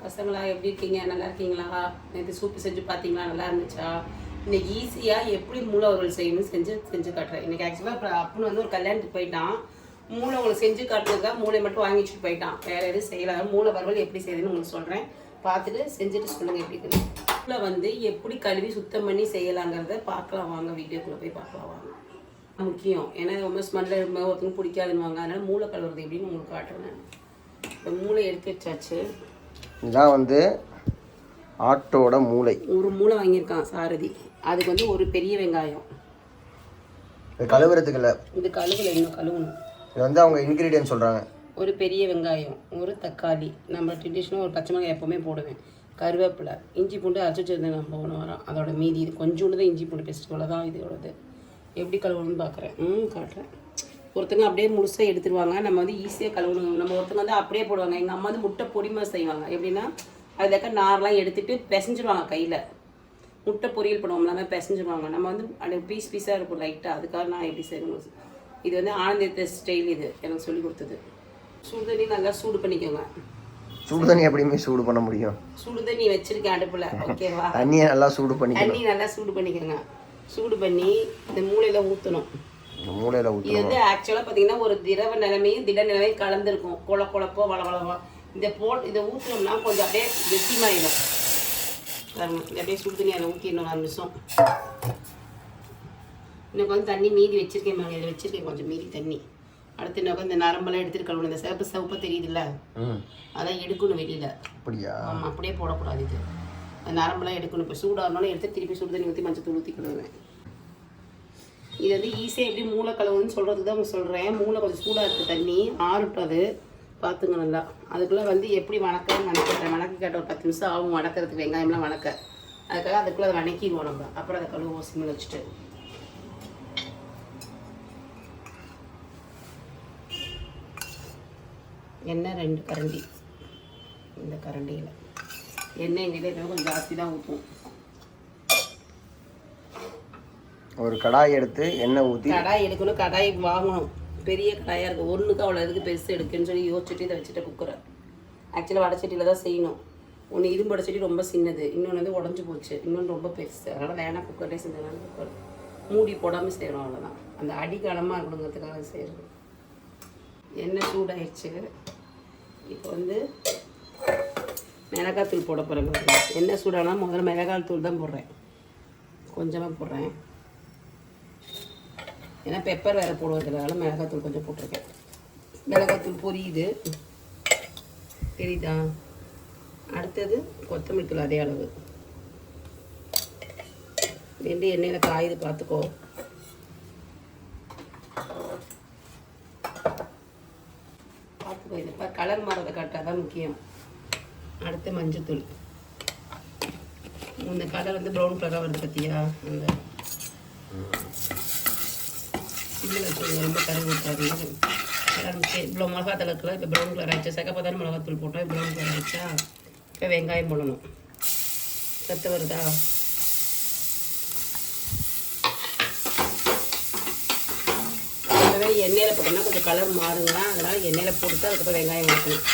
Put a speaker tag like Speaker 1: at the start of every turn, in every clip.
Speaker 1: பசங்களா எப்படி இருக்கீங்க? நல்லா இருக்கீங்களா? நேற்று சூப்பு செஞ்சு பார்த்தீங்களா? நல்லா இருந்துச்சா? இன்னைக்கு ஈஸியாக எப்படி மூளை வறுவல் செய்யணும்னு செஞ்சு காட்டுறேன். இன்னைக்கு ஆக்சுவலாக இப்போ அப்புன்னு வந்து ஒரு கல்யாணத்துக்கு போயிட்டான். மூளை உங்களுக்கு செஞ்சு காட்டுறதுக்காக மூளை மட்டும் வாங்கி வச்சுட்டு போயிட்டான். வேறு எதுவும் செய்யலாம். மூளை வறுவல் எப்படி செய்யுதுன்னு உங்களுக்கு சொல்கிறேன். பார்த்துட்டு செஞ்சுட்டு சொல்லுங்கள் எப்படி இருக்குது. மூளை வந்து எப்படி கழுவி சுத்தம் பண்ணி செய்யலாங்கிறத பார்க்கலாம் வாங்க. வீடியோக்குள்ளே போய் பார்க்கலாம் வாங்க. முக்கியம். ஏன்னா ரொம்ப ஸ்மெல்ல ஒருத்தவங்க பிடிக்காதுன்னு அதனால் மூளை கழுவுறது எப்படின்னு உங்களுக்கு காட்டுறேன். இப்போ மூளை எடுத்து வச்சாச்சு.
Speaker 2: இதான் வந்து ஆட்டோட மூளை.
Speaker 1: ஒரு மூளை வாங்கியிருக்கான் சாரதி. அதுக்கு வந்து ஒரு பெரிய வெங்காயம்.
Speaker 2: இது கழுவுறதுக்கு இல்லை,
Speaker 1: இது கழுவுல, இன்னும் கழுவணும்.
Speaker 2: இது வந்து அவங்க இன்க்ரீடியன்ட் சொல்கிறாங்க.
Speaker 1: ஒரு பெரிய வெங்காயம், ஒரு தக்காளி, நம்ம ட்ரெடிஷ்னலாக ஒரு பச்சை மிளகாய் எப்போவுமே போடுவேன், கருவேப்பிலை, இஞ்சி பூண்டு அரைச்சி வச்சிருந்து நம்ம ஒன்று வரோம். அதோட மீதி இது கொஞ்சோண்டு தான் இஞ்சி பூண்டு பேஸ்ட். இவ்வளோதான் இதோடது. எப்படி கழுவணும்னு பார்க்குறேன். காட்டுறேன். ஒருத்தங்க அப்படியே முழுசாக எடுத்துருவாங்க. நம்ம வந்து ஈஸியாக கழுவணும். நம்ம ஒருத்தங்க வந்து அப்படியே போடுவாங்க. எங்கள் அம்மா வந்து முட்டை பொடிமா செய்வாங்க. எப்படின்னா அதுலக்க நார்லாம் எடுத்துகிட்டு பிசைஞ்சிருவாங்க கையில். முட்டை பொரியல் பண்ணுவோம், நம்ம பிசைஞ்சிருவாங்க. நம்ம வந்து அப்படியே பீஸ் பீஸாக இருக்கும் லைட்டாக. அதுக்காக நான் எப்படி செய்யணும். இது வந்து ஆனந்தத்தை ஸ்டைல். இது எனக்கு சொல்லி கொடுத்தது. சுடு தண்ணி நல்லா சூடு பண்ணிக்கோங்க.
Speaker 2: சுடு தண்ணி எப்படியுமே சூடு பண்ண முடியும்.
Speaker 1: சுடு தண்ணி வச்சிருக்கேன் அடுப்பில். ஓகேவா?
Speaker 2: தண்ணியை நல்லா சூடு பண்ணி
Speaker 1: தண்ணி நல்லா சூடு பண்ணிக்கோங்க. சூடு பண்ணி இந்த மூளையில் ஊற்றணும்.
Speaker 2: மூளையில்
Speaker 1: இது வந்து ஆக்சுவலாக பார்த்தீங்கன்னா ஒரு திரவ நிலைமையும் திட நிலைமையும் கலந்துருக்கும். குழப்போ வளவளவா இதை இதை ஊற்றினோம்னா கொஞ்சம் அப்படியே கெட்டிமாயிடும். அப்படியே சுடு தண்ணி அதில் ஊற்றிடணும் 4 நிமிஷம். இன்னும் வந்து தண்ணி மீதி வச்சிருக்கேன். இதில் வச்சிருக்கேன் கொஞ்சம் மீதி தண்ணி. அடுத்து இன்னும் இந்த நரம்பெல்லாம் எடுத்துட்டு கழுவணும். இந்த சிவப்பு தெரியுதுல்ல, அதெல்லாம் எடுக்கணும் வெளியில்.
Speaker 2: அப்படியா?
Speaker 1: ஆமாம், அப்படியே போடக்கூடாது. இது அந்த நரம்பெல்லாம் எடுக்கணும். இப்போ சூடாகனாலும் எடுத்து திருப்பி சுடு தண்ணி ஊற்றி மஞ்சள் தூள் ஊற்றி கழுவுவேன். இது வந்து ஈஸியாக எப்படி மூளை கழுவுன்னு சொல்கிறதுக்கு தான் சொல்கிறேன். மூளை கொஞ்சம் சூடாக இருக்குது, தண்ணி ஆறுட்டும். அது பார்த்துங்க நல்லா. அதுக்குள்ளே வந்து எப்படி வணக்கிறேன். வணக்க கேட்ட ஒரு 10 நிமிஷம் ஆகும் வணக்கிறதுக்கு. வெங்காயம்லாம் வணக்க. அதுக்காக அதுக்குள்ளே அதை வணக்கிடுவோம் நம்ம. அப்புறம் அதை கழுவுவோம் சிம்மில் வச்சுட்டு. எண்ணெய் 2 கரண்டி. இந்த கரண்டியில் எண்ணெய் எங்கிட்ட கொஞ்சம் ஜாஸ்தி தான் ஊற்றுவோம்.
Speaker 2: ஒரு கடாய் எடுத்து எண்ணெய் ஊற்றி.
Speaker 1: கடாய் எடுக்கணும். கடாய் வாங்கணும். பெரிய கடாயாக இருக்குது. ஒன்றுக்கு அவ்வளோ இதுக்கு பெருசு எடுக்குன்னு சொல்லி யோசிச்சுட்டு இதை வச்சுட்டு குக்கரை. ஆக்சுவலாக வடைச்சட்டியில் தான் செய்யணும். ஒன்று இரும்பு வடைச்சட்டி ரொம்ப சின்னது, இன்னொன்று வந்து உடஞ்சி போச்சு, இன்னொன்று ரொம்ப பெருசு. அதனால் வேணால் குக்கர்லேயே செஞ்சதுனால குக்கர் மூடி போடாமல் செய்கிறோம். அவ்வளோதான். அந்த அடிக்காலமாக இருக்கணுங்கிறதுக்காக செய்கிறது. எண்ணெய் சூடாகிடுச்சு. இப்போ வந்து மிளகாத்தூள் போட போகிறேன். எண்ணெய் சூடானா முதல்ல மிளகாய் தூள் தான் போடுறேன். கொஞ்சமாக போடுறேன். ஏன்னா பெப்பர் வேறு போடுவதுனால மிளகாத்தூள் கொஞ்சம் போட்டிருக்கேன். மிளகாத்தூள் பொரியுது, தெரியுதா? அடுத்தது கொத்தமல்லி தூள் அதே அளவு. 2 எண்ணெயில் காயுது, பார்த்துக்கோ. பார்த்துக்கோ. இது இப்போ கலர் மாறதை காட்டால் தான் முக்கியம். அடுத்து மஞ்சத்தூள். இந்த கலர் வந்து ப்ரௌன் கலராக வருது பார்த்தியா? அந்த இதில் வச்சு ரொம்ப கறி ஊற்றாது. இவ்வளோ மிளகாத்தூள் இருக்கலாம். இப்போ ப்ரௌன் கலர் ஆகிடுச்சா? சக்கப்பத்தான மிளகாத்தூள் போட்டோம். ப்ரௌன் கலர் ஆகிடுச்சா? இப்போ வெங்காயம் போடணும். சத்து வருதா? இந்த எண்ணெயில் போட்டோம்னா கொஞ்சம் கலர் மாறுங்க. அதனால் எண்ணெயில் போட்டு அதுக்கப்புறம் வெங்காயம் வைக்கணும்.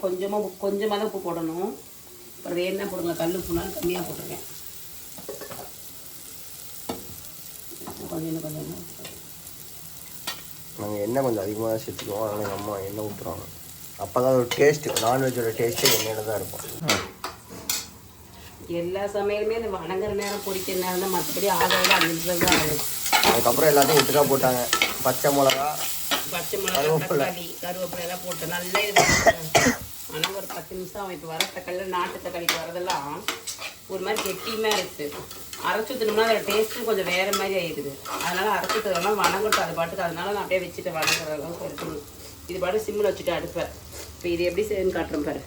Speaker 1: கொஞ்சமாக தான் உப்பு போடணும். அப்புறம் என்ன போடுங்க, கல் உப்புனாலும் கம்மியாக போட்டிருக்கேன். கொஞ்சம்
Speaker 2: நாங்கள் எண்ணெய் கொஞ்சம் அதிகமாக தான் சேர்த்துக்குவோம். அதனால் எங்கள் அம்மா எண்ணெய் ஊற்றுறாங்க. அப்போ தான் ஒரு டேஸ்ட்டு, நான்வெஜ்ஜோட டேஸ்ட்டு எண்ணெயில் தான் இருக்கும்.
Speaker 1: எல்லா சமையலுமே இந்த வணங்குற நேரம் பொரிக்கிற நேரம் தான். மற்றபடி ஆகாத அந்த தான் ஆகும்.
Speaker 2: அதுக்கப்புறம் எல்லாத்தையும் ஒட்டுக்கா போட்டாங்க. பச்சை மிளகா,
Speaker 1: தக்காளி, கருவேப்பிலை எல்லாம் போட்டு நல்லா இது. ஆனால் ஒரு 10 நிமிஷம் ஆகும். இப்போ வர தக்காளியில் நாட்டு தக்காளிக்கு வரதெல்லாம் ஒரு மாதிரி கெட்டியுமே இருக்குது. அரைச்சி ஊற்றினோம்னா அதோட டேஸ்ட்டும் கொஞ்சம் வேறு மாதிரி ஆகிடுது. அதனால் அரைச்சி ஊற்றுறதெல்லாம் வணங்கட்டும் அது பாட்டுக்கு. அதனால நான் அப்படியே வச்சுட்டு வணங்குற அளவுக்கு இருக்கணும். இது பாட்டு சிம்மில் வச்சுட்டு அடுப்பேன். இப்போ இது எப்படி செய்யணும்னு காட்டுறேன் பாரு.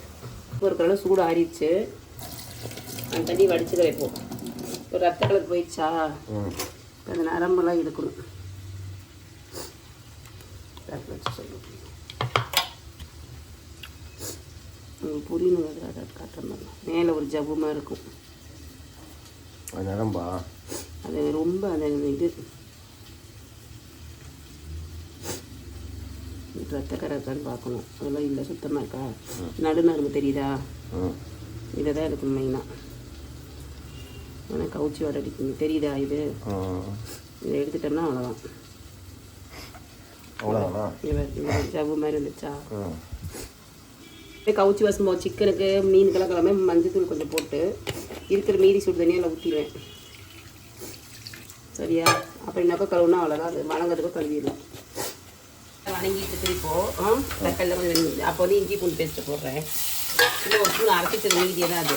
Speaker 1: ஒரு கலர் சூடு ஆறிடுச்சு. அந்த தண்ணி வடிச்சுக்க வைப்போம். ஒரு ரத்த கலர் போயிடுச்சா? அந்த நரம்பெல்லாம் எடுக்கணும். புரியணும். அதை காட்டுற மாதிரி மேலே ஒரு ஜவ்வுமாக இருக்கும்.
Speaker 2: நரம்பா?
Speaker 1: அது ரொம்ப அந்த இது ரத்தக்கரை இருக்கான்னு பார்க்கணும். அதெல்லாம் இல்லை, சுத்தமாக இருக்கா. நடுநரம்பு தெரியுதா? இதை தான் எடுக்கணும் மெயினாக. ஆனால் கவுச்சி வர அடிக்கணும், தெரியுதா? இது இதை எடுத்துட்டோம்னா அவ்வளோதான். ஜவ்வு மாதிரி இருந்துச்சா? கவுச்சி வசம் சிக்கனுக்கு மீனுக்கெல்லாம் கிளம்ப மஞ்சத்தூள் கொஞ்சம் போட்டு இருக்கிற மீதி சுடு தண்ணியாக ஊற்றிடுவேன். சரியா? அப்படின்னாக்கா கழுவுனா அவ்வளோதான். அது வணங்கிறதுக்கும் கழுவிடலாம். வணங்கிட்டு திருப்போம் தக்காளியில் கொஞ்சம் அப்போ வந்து இஞ்சி பூண்டு பேஸ்ட்டு போடுறேன். இன்னும் ஒரு ஸ்பூன் அரைச்சிட்டு மீதியே தான் அது.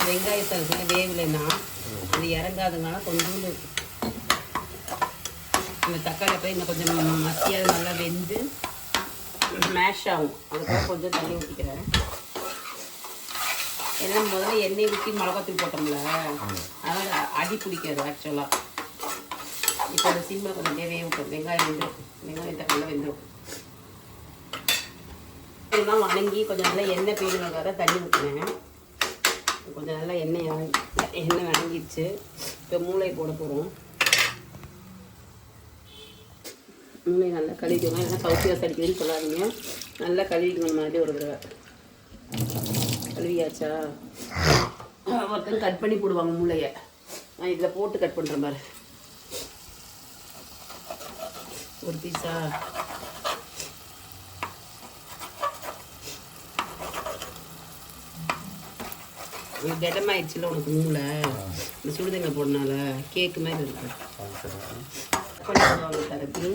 Speaker 1: வெங்காயத்தை வேவில்லைன்னா அது இறங்காதுனால கொஞ்சோண்டு இந்த தக்காளி போய் இன்னும் கொஞ்சம் மசியாக நல்லா வெந்து மேஷ் ஆகும். அதுக்காக கொஞ்சம் தண்ணி ஊற்றிக்கிறேன். ஏன்னா முதல்ல எண்ணெய் ஊற்றி மிளகாத்தூள் போட்டோம்ல, அதனால் அடி பிடிக்காது ஆக்சுவலாக. இப்போ அந்த சிம்மில் கொஞ்சம் வேக விட்டோம். வெங்காயம் வெந்துடும், வெங்காயம் தக்காளி வெந்துடும். இதெல்லாம் வணங்கி கொஞ்சம் நல்லா எண்ணெய் பீடுங்கிறத தண்ணி ஊற்றினேன். கொஞ்சம் நல்லா எண்ணெய் வணங்கிடுச்சு. இப்போ மூளை போட போகிறோம். மூளை நல்லா கழுவிக்கணும். ஏன்னா கவுச்சி வாசம் அடிக்குதுன்னு சொல்லாதீங்க. நல்லா கழுவிக்கணும் மாதிரி ஒரு தடவை. கழுவியாச்சா? ஒருத்தங்க கட் பண்ணி போடுவாங்க மூளையை. நான் இதில் போட்டு கட் பண்ணுற மாதிரி ஒரு பீஸா. திடமாயிடுச்சுல உனக்கு மூளை, இந்த சுடுதண்ணி போடனால கேக்கு மாதிரி இருக்கும். போடுவாங்க தரப்பி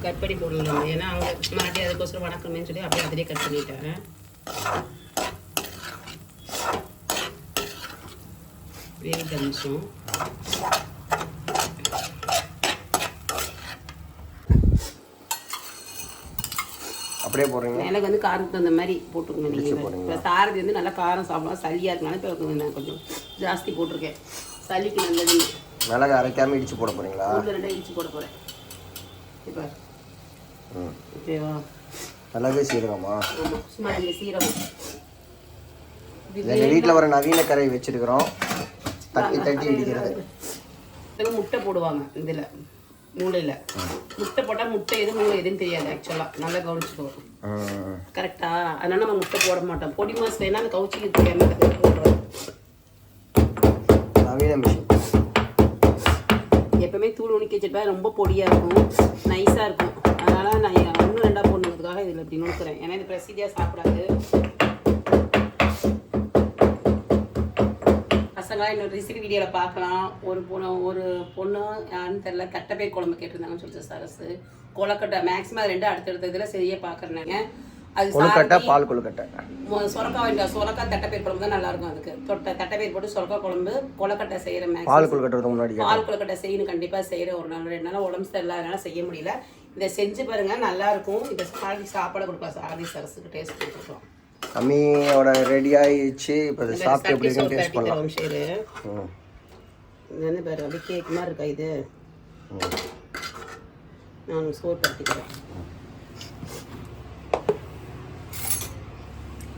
Speaker 1: கட் பண்ணி போடலாம். ஏன்னா அவங்க மறுபடியும் அதுக்கோசரம் வணக்கணும்னு சொல்லி அப்படியே அதிலே கட் பண்ணிட்டாங்க. வேக நிமிஷம்
Speaker 2: அப்படியே போடுறீங்க.
Speaker 1: எனக்கு வந்து காரத்துக்கு தகுந்த மாதிரி போட்டுருங்க நீங்கள். இப்போ சாரதி வந்து நல்லா காரம் சாப்பிடலாம், சளியாக இருக்கனால இப்போ நான் கொஞ்சம் ஜாஸ்தி போட்டிருக்கேன். சளிக்கு நல்லது.
Speaker 2: மிளகு அரைக்காமல் இடிச்சு போட போகிறீங்களா?
Speaker 1: 2 இடிச்சு போட போகிறேன். இப்போ ஓகேவா?
Speaker 2: மிளகு சீரகமா?
Speaker 1: ஆமாம், சும்மா இந்த சீரகம்.
Speaker 2: எங்கள் வீட்டில் வர நவீன கரை வச்சுருக்கிறோம். தட்டி தட்டி இடிக்கிறது.
Speaker 1: முட்டை போடுவாங்க இதில் மூளையில். முட்டை போட்டால் முட்டை எது மூளை எதுன்னு தெரியாது ஆக்சுவலாக. நல்லா கவனிச்சுக்கோ. கரெக்டா? அதனால நம்ம முட்டை போட மாட்டோம். பொடி மாசு வேணா அந்த கவுச்சிக்கு தெரியாமல் போடுறோம்.
Speaker 2: நவீன மிஷின்.
Speaker 1: எப்பவுமே தூள் உணிக்க வச்சுருப்பா ரொம்ப பொடியாக இருக்கும், நைஸாக இருக்கும். அதனால் நான் 1-2 போடணுங்கிறதுக்காக இதில் இப்படி நுணுக்கிறேன். ஏன்னா இது பிரசித்தியாக சாப்பிடாது. பசங்களாம் இன்னொரு ரெசிபி வீடியோவில் பார்க்கலாம். ஒரு பொண்ணு யாருன்னு தெரியல, தட்டைப்பயிர் குழம்பு கேட்டிருந்தாங்கன்னு சொல்லிட்டு சரசு. கொலக்கட்டை மேக்ஸிமம் 2 அடுத்தடுத்த இதில் சரியாக பார்க்குறேங்க. அது
Speaker 2: கொழுக்கட்டை, பால் கொழுக்கட்டை.
Speaker 1: சொரக்காய் வேண்டாம், சொரக்காய் தட்டைப்பயிர் குழம்பு தான் நல்லாயிருக்கும். அதுக்கு தட்டைப்பயிர் போட்டு சொரக்காய் குழம்பு கொலக்கட்டை செய்கிறேன்.
Speaker 2: பால் கொழுக்கட்டை முன்னாடி
Speaker 1: பால் கொழுக்கட்டை செய்யணும், கண்டிப்பாக செய்கிறேன். ஒரு நாள் 2 நாள் உடம்பு சரியில்லை, அதனால் செய்ய முடியல. இதை செஞ்சு பாருங்கள், நல்லாயிருக்கும். இதை சாப்பாடு கொடுக்கலாம். சாரதி சரசுக்கு டேஸ்ட் கொடுக்கலாம்.
Speaker 2: அம்மியோட ரெடி ஆயிடுச்சு. இப்போ இதை சாப்பிட்டு எப்படி இருக்குன்னு டேஸ்ட் பண்ணலாம்.
Speaker 1: இது வந்து பாரு, அப்படியே கேக் மாதிரி இருக்கா இது. நான் சோறு படுத்திக்கிறேன்.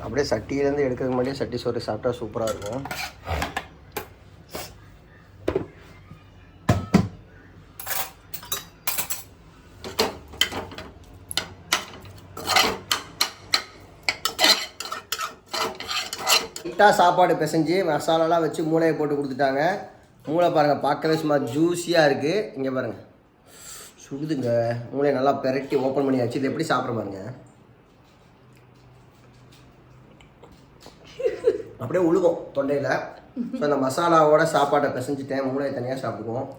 Speaker 2: அப்படியே சட்டியிலேருந்து எடுக்கிறதுக்கு முன்னாடியே சட்டி சோறு சாப்பிட்டா சூப்பராக இருக்கும். நீட்டாக சாப்பாடு பிசைஞ்சு மசாலாலாம் வச்சு மூளையை போட்டு கொடுத்துட்டாங்க. மூளை பாருங்கள், பார்க்கவே சும்மா ஜூஸியாக இருக்குது. இங்கே பாருங்கள், சுடுதுங்க. மூளையை நல்லா பெரட்டி ஓப்பன் பண்ணியாச்சு. இது எப்படி சாப்பிட்ற பாருங்க. அப்படியே உழுகும் தொண்டையில். ஸோ அந்த மசாலாவோட சாப்பாட்டை பிசைஞ்சிட்டேன். மூளையை தனியாக சாப்பிடுவோம்.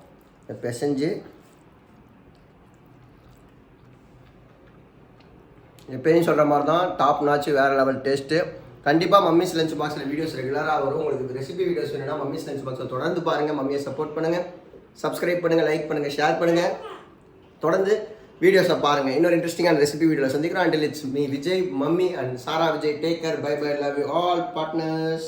Speaker 2: இதை பிசைஞ்சு எப்பயும் சொல்கிற மாதிரி தான், டாப் நாச்சு, வேறு லெவல் டேஸ்ட்டு. கண்டிப்பாக மம்மிஸ் லஞ்ச் பாக்ஸில் வீடியோஸ் ரெகுலராக வரும். உங்களுக்கு ரெசிபி வீடியோஸ் வேணும்னா மம்மிஸ் லஞ்ச் பாக்ஸை தொடர்ந்து பாருங்கள். மம்மியை சப்போர்ட் பண்ணுங்கள், சப்ஸ்கிரைப் பண்ணுங்கள், லைக் பண்ணுங்கள், ஷேர் பண்ணுங்கள். தொடர்ந்து வீடியோஸை பாருங்கள். இன்னொரு இன்ட்ரெஸ்டிங்கான ரெசிபி வீடியோவில் சந்திக்கிறோம். Until it's me, Vijay, Mummy and Sara Vijay. Take care. Bye bye. Love you all partners.